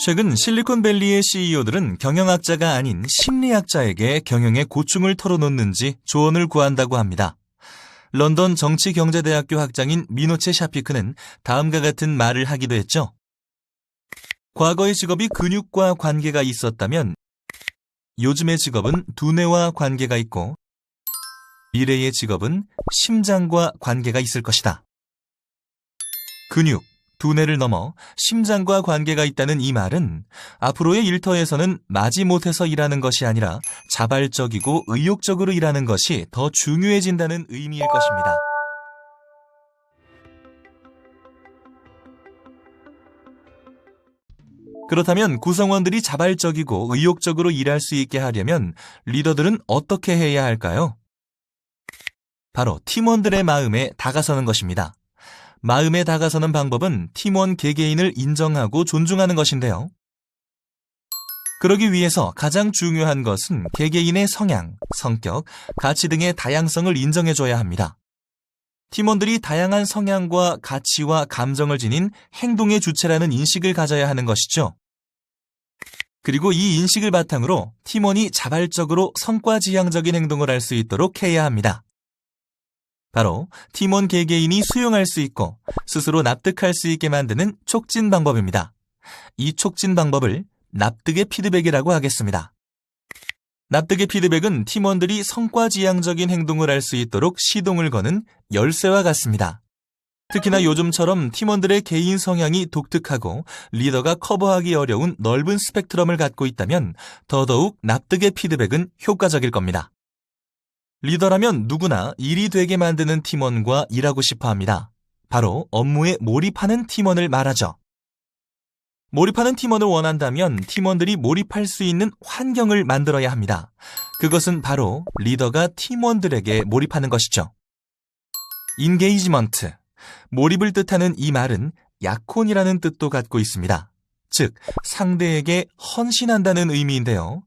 최근 실리콘밸리의 CEO들은 경영학자가 아닌 심리학자에게 경영의 고충을 털어놓는지 조언을 구한다고 합니다. 런던 정치경제대학교 학장인 미노체 샤피크는 다음과 같은 말을 하기도 했죠. 과거의 직업이 근육과 관계가 있었다면 요즘의 직업은 두뇌와 관계가 있고 미래의 직업은 심장과 관계가 있을 것이다. 근육, 두뇌를 넘어 심장과 관계가 있다는 이 말은 앞으로의 일터에서는 마지못해서 일하는 것이 아니라 자발적이고 의욕적으로 일하는 것이 더 중요해진다는 의미일 것입니다. 그렇다면 구성원들이 자발적이고 의욕적으로 일할 수 있게 하려면 리더들은 어떻게 해야 할까요? 바로 팀원들의 마음에 다가서는 것입니다. 마음에 다가서는 방법은 팀원 개개인을 인정하고 존중하는 것인데요. 그러기 위해서 가장 중요한 것은 개개인의 성향, 성격, 가치 등의 다양성을 인정해줘야 합니다. 팀원들이 다양한 성향과 가치와 감정을 지닌 행동의 주체라는 인식을 가져야 하는 것이죠. 그리고 이 인식을 바탕으로 팀원이 자발적으로 성과지향적인 행동을 할 수 있도록 해야 합니다. 바로 팀원 개개인이 수용할 수 있고 스스로 납득할 수 있게 만드는 촉진 방법입니다. 이 촉진 방법을 납득의 피드백이라고 하겠습니다. 납득의 피드백은 팀원들이 성과지향적인 행동을 할 수 있도록 시동을 거는 열쇠와 같습니다. 특히나 요즘처럼 팀원들의 개인 성향이 독특하고 리더가 커버하기 어려운 넓은 스펙트럼을 갖고 있다면 더더욱 납득의 피드백은 효과적일 겁니다. 리더라면 누구나 일이 되게 만드는 팀원과 일하고 싶어 합니다. 바로 업무에 몰입하는 팀원을 말하죠. 몰입하는 팀원을 원한다면 팀원들이 몰입할 수 있는 환경을 만들어야 합니다. 그것은 바로 리더가 팀원들에게 몰입하는 것이죠. 인게이지먼트, 몰입을 뜻하는 이 말은 약혼이라는 뜻도 갖고 있습니다. 즉, 상대에게 헌신한다는 의미인데요.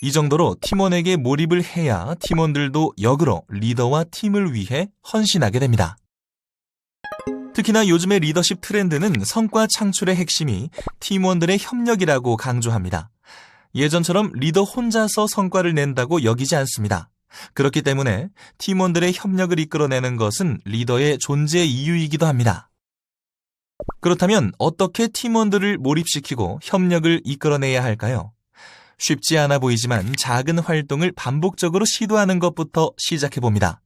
이 정도로 팀원에게 몰입을 해야 팀원들도 역으로 리더와 팀을 위해 헌신하게 됩니다. 특히나 요즘의 리더십 트렌드는 성과 창출의 핵심이 팀원들의 협력이라고 강조합니다. 예전처럼 리더 혼자서 성과를 낸다고 여기지 않습니다. 그렇기 때문에 팀원들의 협력을 이끌어내는 것은 리더의 존재 이유이기도 합니다. 그렇다면 어떻게 팀원들을 몰입시키고 협력을 이끌어내야 할까요? 쉽지 않아 보이지만 작은 활동을 반복적으로 시도하는 것부터 시작해봅니다.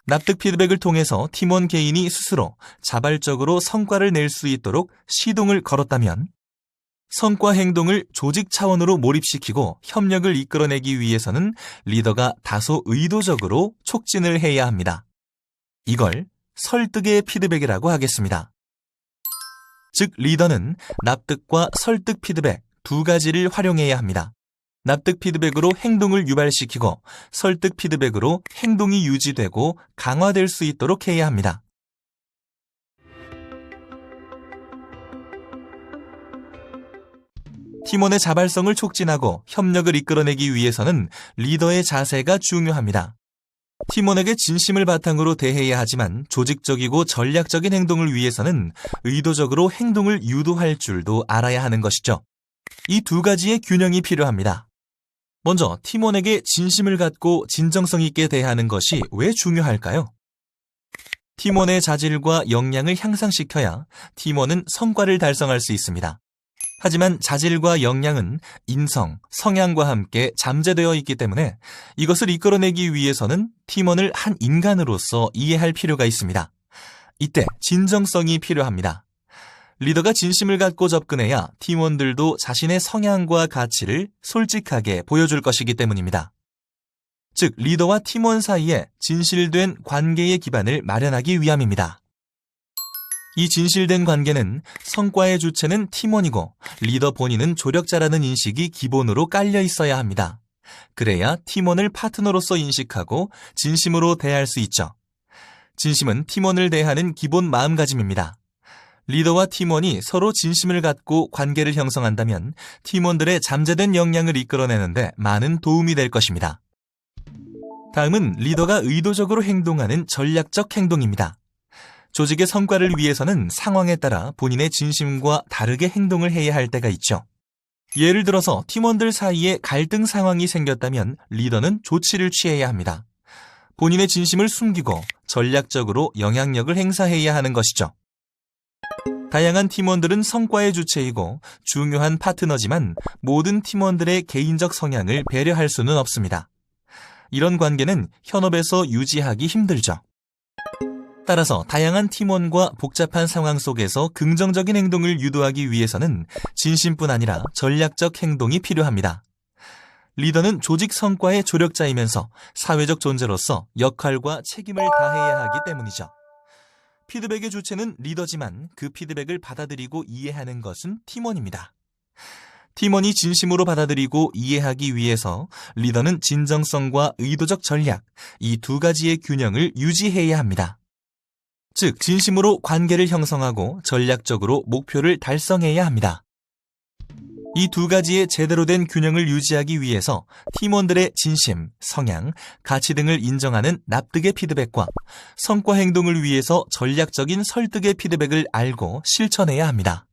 납득 피드백을 통해서 팀원 개인이 스스로 자발적으로 성과를 낼 수 있도록 시동을 걸었다면 성과 행동을 조직 차원으로 몰입시키고 협력을 이끌어내기 위해서는 리더가 다소 의도적으로 촉진을 해야 합니다. 이걸 설득의 피드백이라고 하겠습니다. 즉, 리더는 납득과 설득 피드백 두 가지를 활용해야 합니다. 납득 피드백으로 행동을 유발시키고 설득 피드백으로 행동이 유지되고 강화될 수 있도록 해야 합니다. 팀원의 자발성을 촉진하고 협력을 이끌어내기 위해서는 리더의 자세가 중요합니다. 팀원에게 진심을 바탕으로 대해야 하지만 조직적이고 전략적인 행동을 위해서는 의도적으로 행동을 유도할 줄도 알아야 하는 것이죠. 이 두 가지의 균형이 필요합니다. 먼저 팀원에게 진심을 갖고 진정성 있게 대하는 것이 왜 중요할까요? 팀원의 자질과 역량을 향상시켜야 팀원은 성과를 달성할 수 있습니다. 하지만 자질과 역량은 인성, 성향과 함께 잠재되어 있기 때문에 이것을 이끌어내기 위해서는 팀원을 한 인간으로서 이해할 필요가 있습니다. 이때 진정성이 필요합니다. 리더가 진심을 갖고 접근해야 팀원들도 자신의 성향과 가치를 솔직하게 보여줄 것이기 때문입니다. 즉, 리더와 팀원 사이에 진실된 관계의 기반을 마련하기 위함입니다. 이 진실된 관계는 성과의 주체는 팀원이고 리더 본인은 조력자라는 인식이 기본으로 깔려 있어야 합니다. 그래야 팀원을 파트너로서 인식하고 진심으로 대할 수 있죠. 진심은 팀원을 대하는 기본 마음가짐입니다. 리더와 팀원이 서로 진심을 갖고 관계를 형성한다면 팀원들의 잠재된 역량을 이끌어내는데 많은 도움이 될 것입니다. 다음은 리더가 의도적으로 행동하는 전략적 행동입니다. 조직의 성과를 위해서는 상황에 따라 본인의 진심과 다르게 행동을 해야 할 때가 있죠. 예를 들어서 팀원들 사이에 갈등 상황이 생겼다면 리더는 조치를 취해야 합니다. 본인의 진심을 숨기고 전략적으로 영향력을 행사해야 하는 것이죠. 다양한 팀원들은 성과의 주체이고 중요한 파트너지만 모든 팀원들의 개인적 성향을 배려할 수는 없습니다. 이런 관계는 현업에서 유지하기 힘들죠. 따라서 다양한 팀원과 복잡한 상황 속에서 긍정적인 행동을 유도하기 위해서는 진심뿐 아니라 전략적 행동이 필요합니다. 리더는 조직 성과의 조력자이면서 사회적 존재로서 역할과 책임을 다해야 하기 때문이죠. 피드백의 주체는 리더지만 그 피드백을 받아들이고 이해하는 것은 팀원입니다. 팀원이 진심으로 받아들이고 이해하기 위해서 리더는 진정성과 의도적 전략, 이 두 가지의 균형을 유지해야 합니다. 즉, 진심으로 관계를 형성하고 전략적으로 목표를 달성해야 합니다. 이 두 가지의 제대로 된 균형을 유지하기 위해서 팀원들의 진심, 성향, 가치 등을 인정하는 납득의 피드백과 성과 행동을 위해서 전략적인 설득의 피드백을 알고 실천해야 합니다.